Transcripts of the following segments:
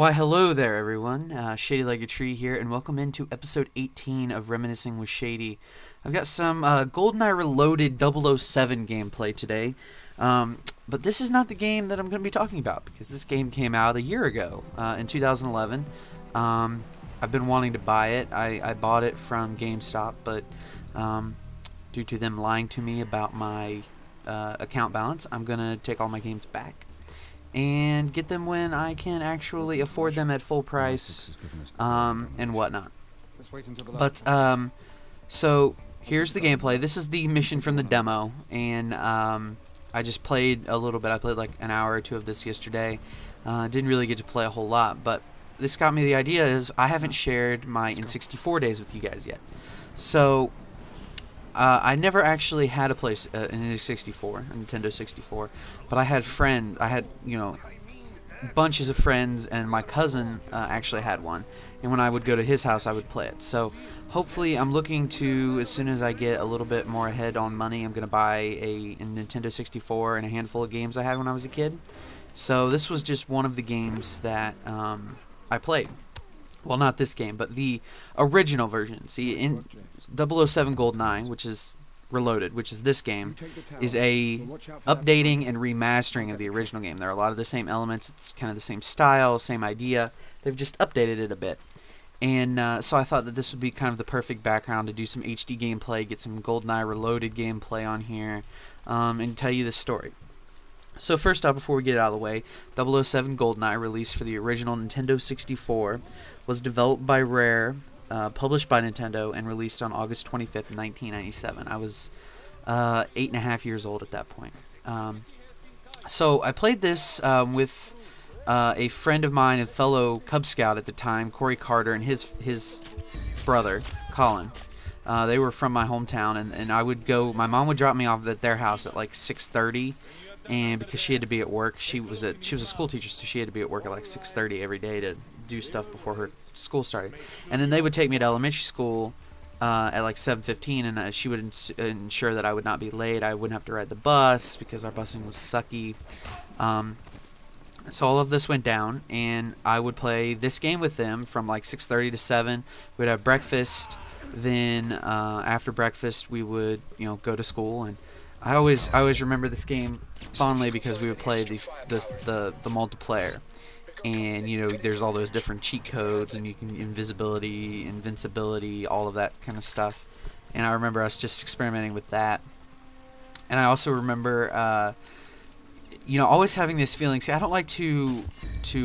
Why, hello there, everyone. Shadylikeatree here, and welcome into episode 18 of Reminiscing with Shady. I've got some Goldeneye Reloaded 007 gameplay today, but this is not the game that I'm going to be talking about, because this game came out a year ago, in 2011. I've been wanting to buy it. I bought it from GameStop, but due to them lying to me about my account balance, I'm going to take all my games back and get them when I can actually afford them at full price, and whatnot. But so here's the gameplay. This is the mission from the demo, and I just played a little bit. I played like an hour or two of this yesterday. Didn't really get to play a whole lot, but this got me the idea is I haven't shared my N64 days with you guys yet. So I never actually had a place in a 64, a Nintendo 64, but I had bunches of friends, and my cousin actually had one, and when I would go to his house I would play it. So hopefully I'm looking to, as soon as I get a little bit more ahead on money, I'm going to buy a Nintendo 64 and a handful of games I had when I was a kid. So this was just one of the games that I played. Well, not this game, but the original version. See, in 007 Goldeneye, which is Reloaded, which is this game, is a updating and remastering of the original game. There are a lot of the same elements. It's kind of the same style, same idea. They've just updated it a bit. And so I thought that this would be kind of the perfect background to do some HD gameplay, get some Goldeneye Reloaded gameplay on here, and tell you the story. So first up, before we get it out of the way, 007 Goldeneye, released for the original Nintendo 64, was developed by Rare, published by Nintendo, and released on August 25th, 1997. I was 8.5 years old at that point. So I played this with a friend of mine, a fellow Cub Scout at the time, Corey Carter, and his brother, Colin. They were from my hometown, and I would go, my mom would drop me off at their house at like 6:30. And because she had to be at work, she was a school teacher, so she had to be at work at like 6:30 every day to do stuff before her school started. And then they would take me to elementary school at like 7:15, and she would ensure that I would not be late. I wouldn't have to ride the bus because our busing was sucky. So all of this went down, and I would play this game with them from like 6:30 to 7. We'd have breakfast. Then after breakfast, we would go to school. And I always remember this game fondly because we would play the multiplayer, and there's all those different cheat codes, and you can invisibility, invincibility, all of that kind of stuff. And I remember us just experimenting with that. And I also remember always having this feeling. See, I don't like to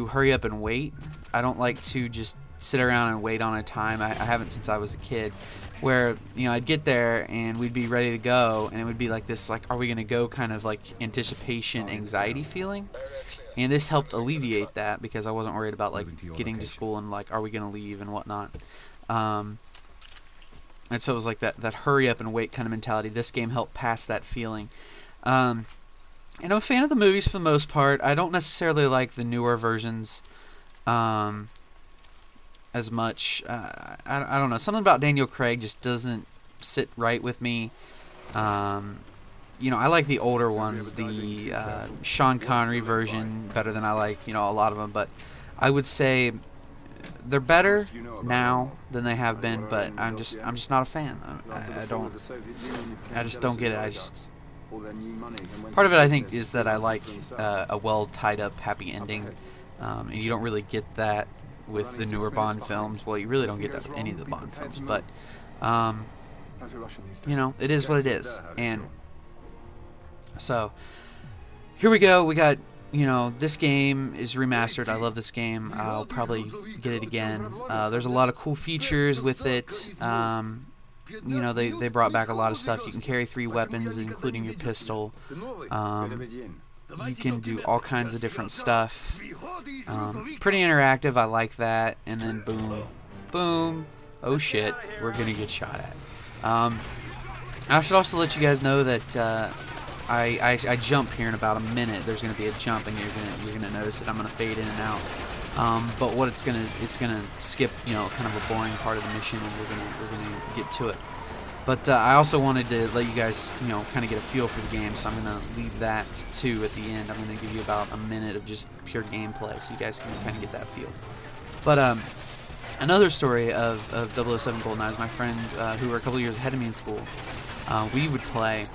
hurry up and wait. I don't like to just sit around and wait on a time. I haven't since I was a kid, where I'd get there and we'd be ready to go, and it would be like this, like, are we gonna go, kind of like anticipation, anxiety feeling. And this helped alleviate that because I wasn't worried about like getting to school and like, are we gonna leave and whatnot. And so it was like that hurry up and wait kind of mentality. This game helped pass that feeling. And I'm a fan of the movies for the most part. I don't necessarily like the newer versions as much. I don't know. Something about Daniel Craig just doesn't sit right with me. I like the older ones, the Sean Connery version, better than I like a lot of them. But I would say they're better now than they have been. But I'm just not a fan. I just don't get it. Part of it, I think, is that I like a well tied up happy ending, and you don't really get that with the newer Bond films. Well, you really don't get that with any of the Bond films, but it is what it is. And so here we go. We got this game is remastered. I love this game. I'll probably get it again. There's a lot of cool features with it. They brought back a lot of stuff. You can carry 3 weapons, including your pistol. You can do all kinds of different stuff. Pretty interactive. I like that. And then boom, boom. Oh shit, we're gonna get shot at. I should also let you guys know that I jump here in about a minute. There's gonna be a jump, and you're gonna notice that I'm gonna fade in and out. But what it's gonna skip kind of a boring part of the mission, and we're gonna get to it. But I also wanted to let you guys, you know, kind of get a feel for the game, so I'm going to leave that too at the end. I'm going to give you about a minute of just pure gameplay, so you guys can kind of get that feel. But another story of 007 Goldeneye is my friend who were a couple years ahead of me in school. We would play,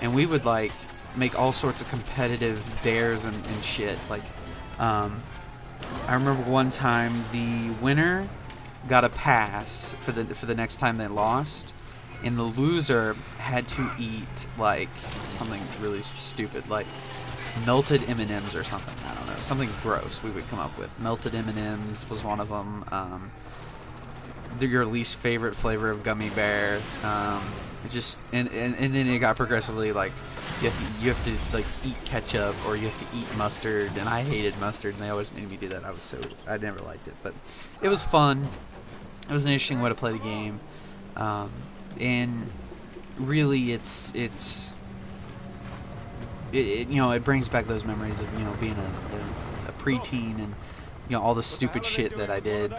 and we would like make all sorts of competitive dares and shit. Like, I remember one time the winner got a pass for the next time they lost, and the loser had to eat like something really stupid, like melted M&Ms or something. I don't know, something gross we would come up with. Melted M&Ms was one of them. Your least favorite flavor of gummy bear. Just and then it got progressively like you have to like eat ketchup or you have to eat mustard, and I hated mustard and they always made me do that. I never liked it, but it was fun. It was an interesting way to play the game, and really it's you know, it brings back those memories of, you know, being a preteen and, you know, all the stupid shit that I did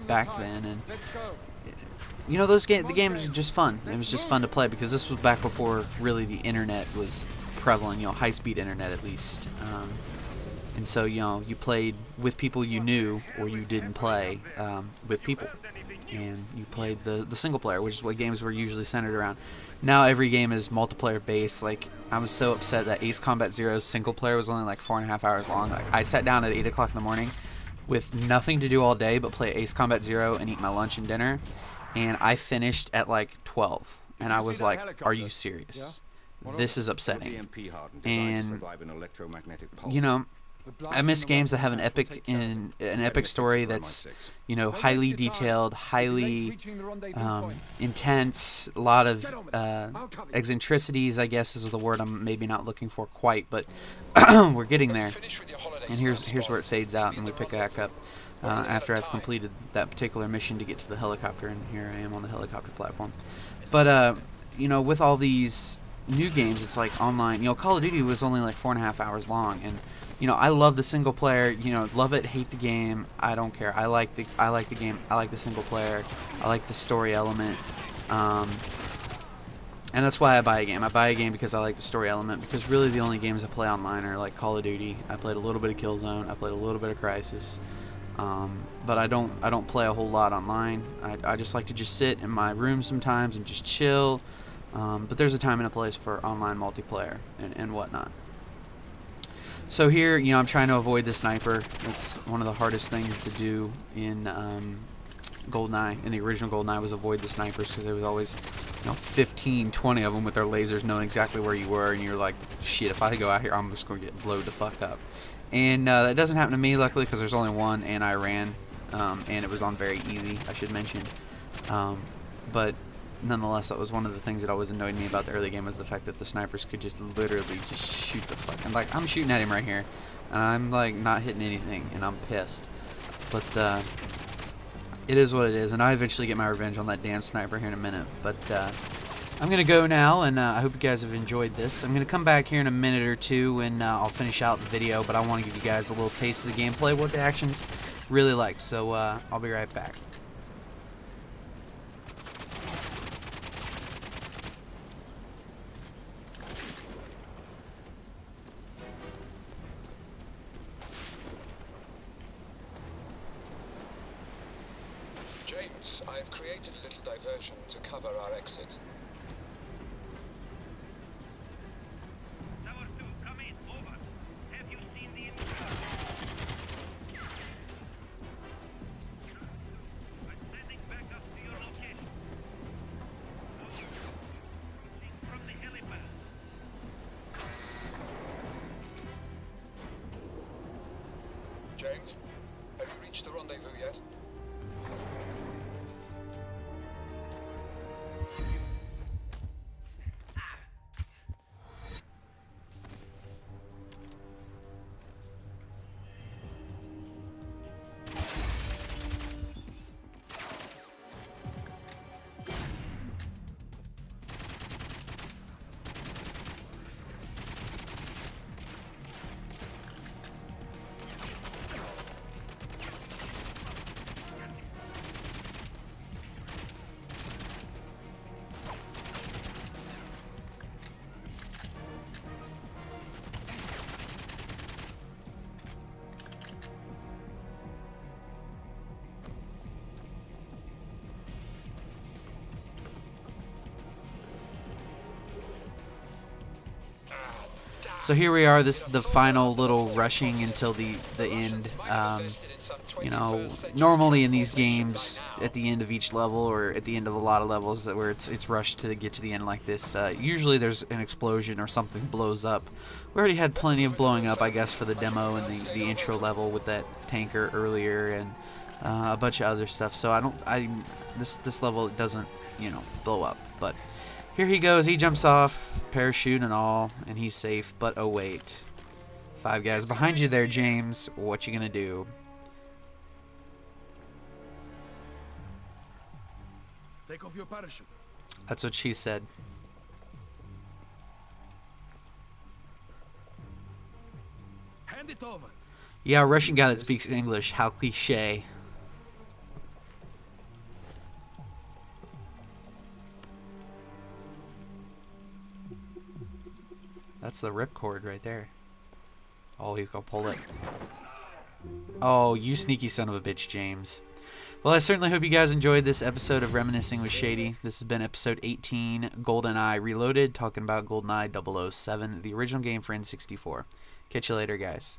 back then. And you know, the games were just fun. It was just fun to play because this was back before really the internet was prevalent, you know, high-speed internet at least. And so, you know, you played with people you knew, or you didn't play with people. And you played the single player, which is what games were usually centered around. Now every game is multiplayer based. Like, I was so upset that Ace Combat Zero's single player was only like 4.5 hours long. Like, I sat down at 8 o'clock in the morning with nothing to do all day but play Ace Combat Zero and eat my lunch and dinner, and I finished at like 12. And I was like, are you serious? Yeah? This is upsetting. And, you know, I miss games that have an epic story that's, you know, highly detailed, highly intense, a lot of eccentricities, I guess is the word I'm maybe not looking for quite, but we're getting there. And here's where it fades out and we pick back up after I've completed that particular mission to get to the helicopter, and here I am on the helicopter platform. But you know, with all these new games, it's like online. You know, Call of Duty was only like 4.5 hours long, and you know, I love the single player. You know, love it, hate the game. I don't care. I like the game. I like the single player. I like the story element. And that's why I buy a game. I buy a game because I like the story element. Because really, the only games I play online are like Call of Duty. I played a little bit of Killzone. I played a little bit of Crysis. But I don't play a whole lot online. I just like to just sit in my room sometimes and just chill. But there's a time and a place for online multiplayer and whatnot. So here, you know, I'm trying to avoid the sniper. It's one of the hardest things to do in Goldeneye. In the original Goldeneye was avoid the snipers, because there was always, you know, 15, 20 of them with their lasers knowing exactly where you were, and you're like, shit, if I go out here, I'm just going to get blowed the fuck up. And that doesn't happen to me, luckily, because there's only one, and I ran, and it was on very easy, I should mention. But nonetheless, that was one of the things that always annoyed me about the early game, was the fact that the snipers could just literally just shoot the fuck. And like, I'm shooting at him right here, and I'm like not hitting anything, and I'm pissed. But it is what it is, and I eventually get my revenge on that damn sniper here in a minute. But I'm gonna go now, and I hope you guys have enjoyed this. I'm gonna come back here in a minute or two, and I'll finish out the video. But I want to give you guys a little taste of the gameplay, what the action's really like. So I'll be right back. James, I have created a little diversion to cover our exit. Tower 2, come in, over. Have you seen the inside? I'm sending back up to your location. Approaching from the helipad. James, have you reached the rendezvous yet? So here we are. This is the final little rushing until the end. You know, normally in these games, at the end of each level or at the end of a lot of levels, where it's rushed to get to the end like this, usually there's an explosion or something blows up. We already had plenty of blowing up, I guess, for the demo and the intro level with that tanker earlier and a bunch of other stuff. So this level doesn't, you know, blow up. But here he goes. He jumps off, parachute and all, and he's safe. But oh wait, 5 guys behind you there, James. What you gonna do? Take off your parachute. That's what she said. Hand it over. Yeah, a Russian guy that speaks English. How cliche. That's the ripcord right there. Oh, he's gonna pull it. Oh, you sneaky son of a bitch, James. Well, I certainly hope you guys enjoyed this episode of Reminiscing with Shady. This has been episode 18, Goldeneye Reloaded, talking about Goldeneye 007, the original game for N64. Catch you later, guys.